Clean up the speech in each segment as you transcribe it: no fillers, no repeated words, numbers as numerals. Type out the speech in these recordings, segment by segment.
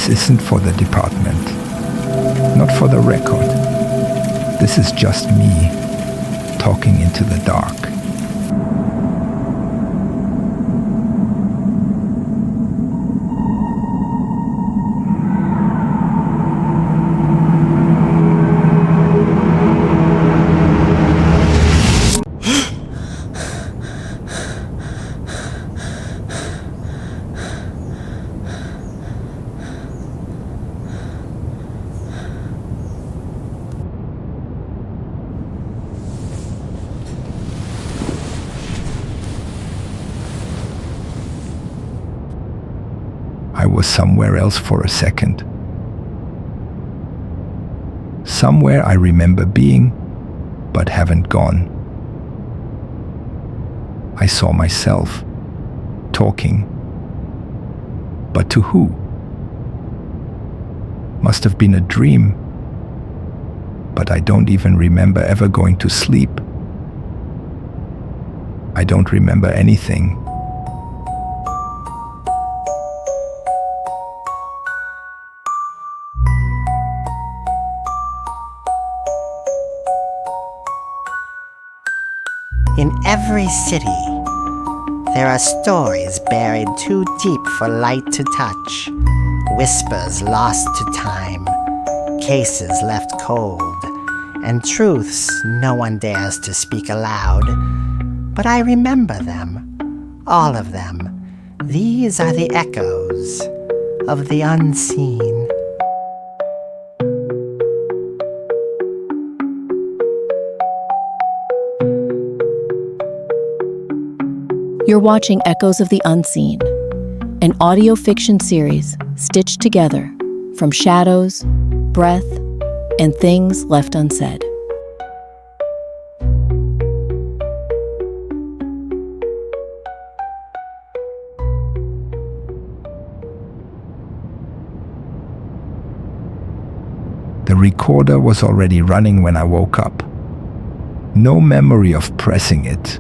This isn't for the department, not for the record. This is just me talking into the dark. I was somewhere else for a second. Somewhere I remember being, but haven't gone. I saw myself talking. But to who? Must have been a dream. But I don't even remember ever going to sleep. I don't remember anything. In every city, there are stories buried too deep for light to touch, whispers lost to time, cases left cold, and truths no one dares to speak aloud. But I remember them, all of them. These are the echoes of the unseen. You're watching Echoes of the Unseen, an audio fiction series stitched together from shadows, breath, and things left unsaid. The recorder was already running when I woke up. No memory of pressing it.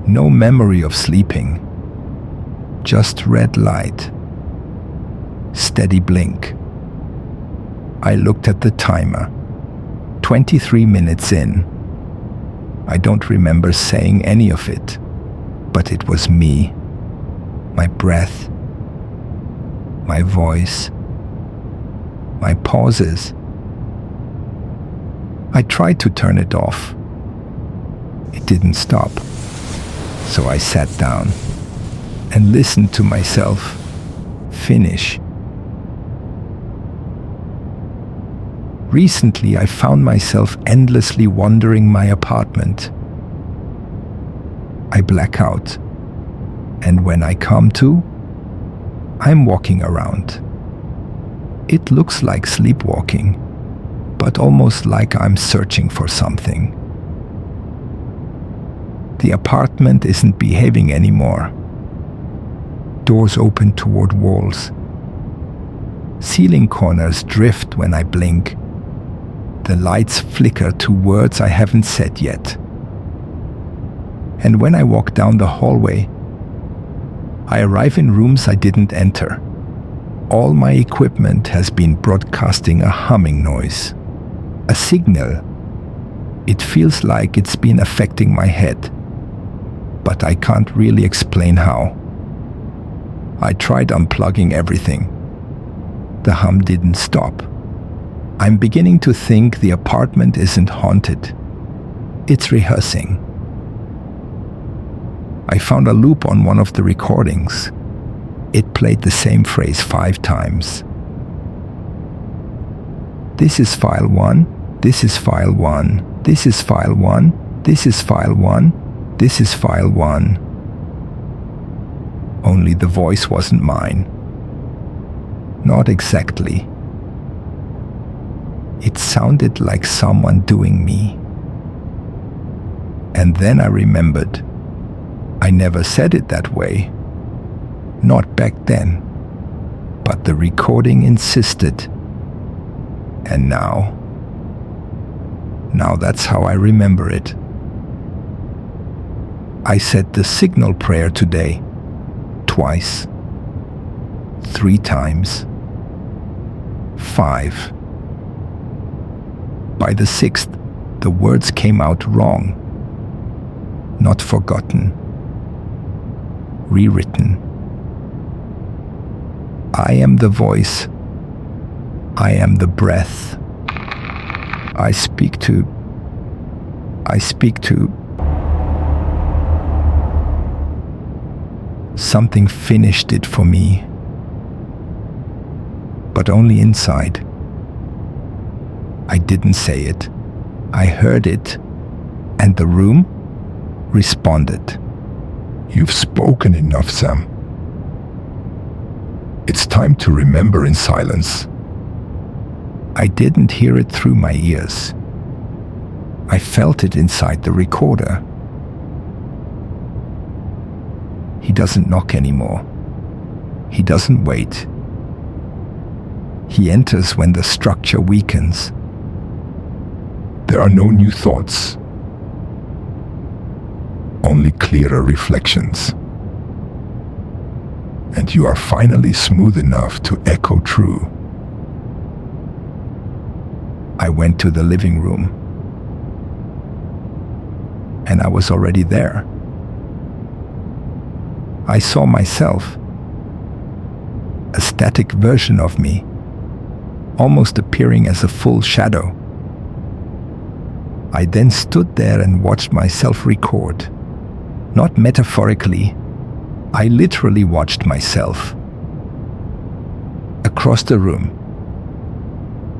No memory of sleeping. Just red light. Steady blink. I looked at the timer. 23 minutes in. I don't remember saying any of it, but it was me. My breath. My voice. My pauses. I tried to turn it off. It didn't stop. So I sat down and listened to myself finish. Recently, I found myself endlessly wandering my apartment. I black out, and when I come to, I'm walking around. It looks like sleepwalking, but almost like I'm searching for something. The apartment isn't behaving anymore. Doors open toward walls. Ceiling corners drift when I blink. The lights flicker to words I haven't said yet. And when I walk down the hallway, I arrive in rooms I didn't enter. All my equipment has been broadcasting a humming noise. A signal. It feels like it's been affecting my head. But I can't really explain how. I tried unplugging everything. The hum didn't stop. I'm beginning to think the apartment isn't haunted. It's rehearsing. I found a loop on one of the recordings. It played the same phrase 5 times. This is file 1, this is file 1, this is file 1, this is file 1. This is file 1. Only the voice wasn't mine. Not exactly. It sounded like someone doing me. And then I remembered. I never said it that way. Not back then. But the recording insisted. And now that's how I remember it. I said the signal prayer today. Twice. 3 times. 5. By the 6th, the words came out wrong. Not forgotten. Rewritten. I am the voice. I am the breath. I speak to. Something finished it for me. But only inside. I didn't say it. I heard it, and the room responded. You've spoken enough, Sam. It's time to remember in silence. I didn't hear it through my ears. I felt it inside the recorder. He doesn't knock anymore. He doesn't wait. He enters when the structure weakens. There are no new thoughts. Only clearer reflections. And you are finally smooth enough to echo true. I went to the living room. And I was already there. I saw myself. A static version of me, almost appearing as a full shadow. I then stood there and watched myself record. Not metaphorically, I literally watched myself. Across the room,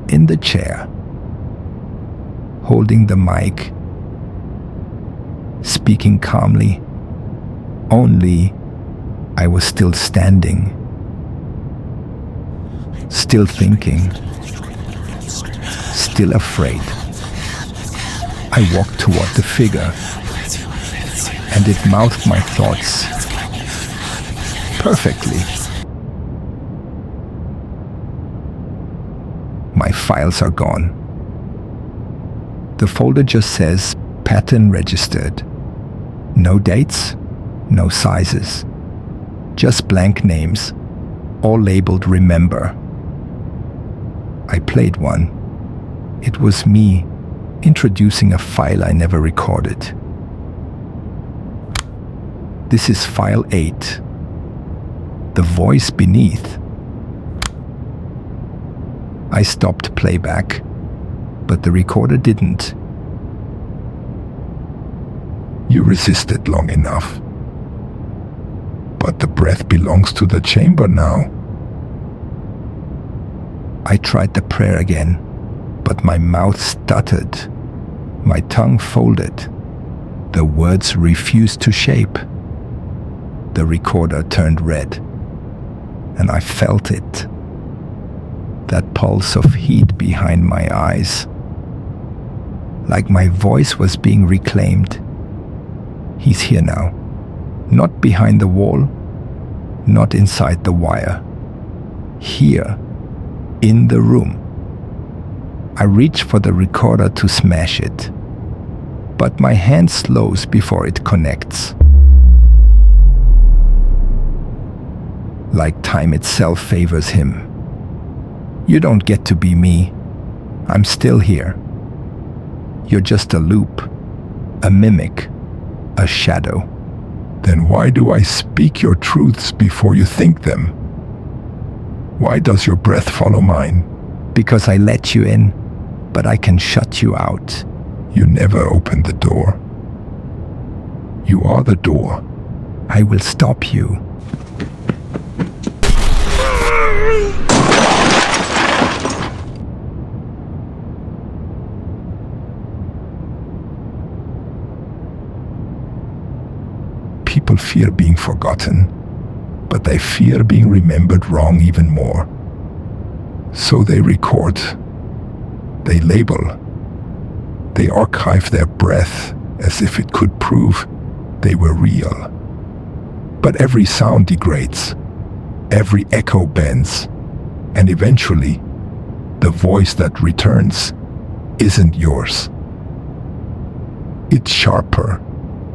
in the chair, holding the mic, speaking calmly, only I was still standing, still thinking, still afraid. I walked toward the figure, and it mouthed my thoughts perfectly. My files are gone. The folder just says pattern registered. No dates, no sizes. Just blank names, all labeled remember. I played one. It was me introducing a file I never recorded. This is file 8. The voice beneath. I stopped playback, but the recorder didn't. You resisted long enough. But the breath belongs to the chamber now. I tried the prayer again, but my mouth stuttered. My tongue folded. The words refused to shape. The recorder turned red, and I felt it. That pulse of heat behind my eyes. Like my voice was being reclaimed. He's here now. Not behind the wall, not inside the wire. Here, in the room. I reach for the recorder to smash it, but my hand slows before it connects. Like time itself favors him. You don't get to be me. I'm still here. You're just a loop, a mimic, a shadow. Then why do I speak your truths before you think them? Why does your breath follow mine? Because I let you in, but I can shut you out. You never opened the door. You are the door. I will stop you. People fear being forgotten, but they fear being remembered wrong even more. So they record, they label, they archive their breath as if it could prove they were real. But every sound degrades, every echo bends, and eventually, the voice that returns isn't yours. It's sharper,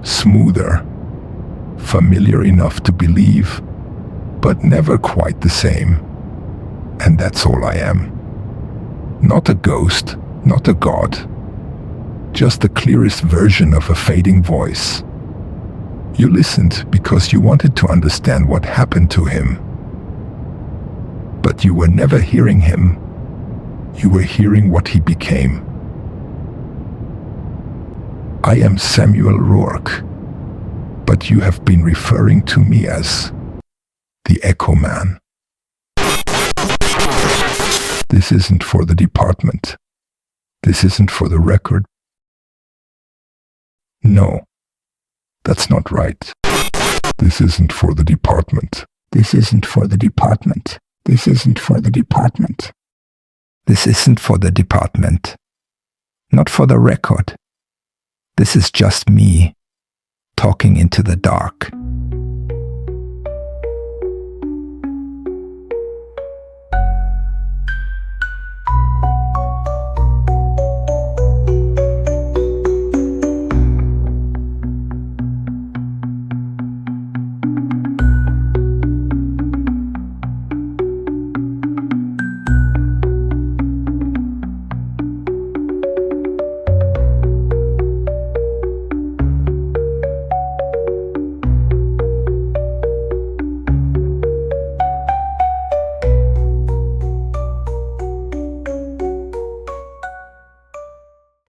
smoother, familiar enough to believe, but never quite the same. And that's all I am. Not a ghost, not a god. Just the clearest version of a fading voice. You listened because you wanted to understand what happened to him. But you were never hearing him. You were hearing what he became. I am Samuel Rourke, but you have been referring to me as the Echo Man. This isn't for the department. This isn't for the record. No, that's not right. This isn't for the department. This isn't for the department. This isn't for the department. This isn't for the department. Not for the record. This is just me talking into the dark.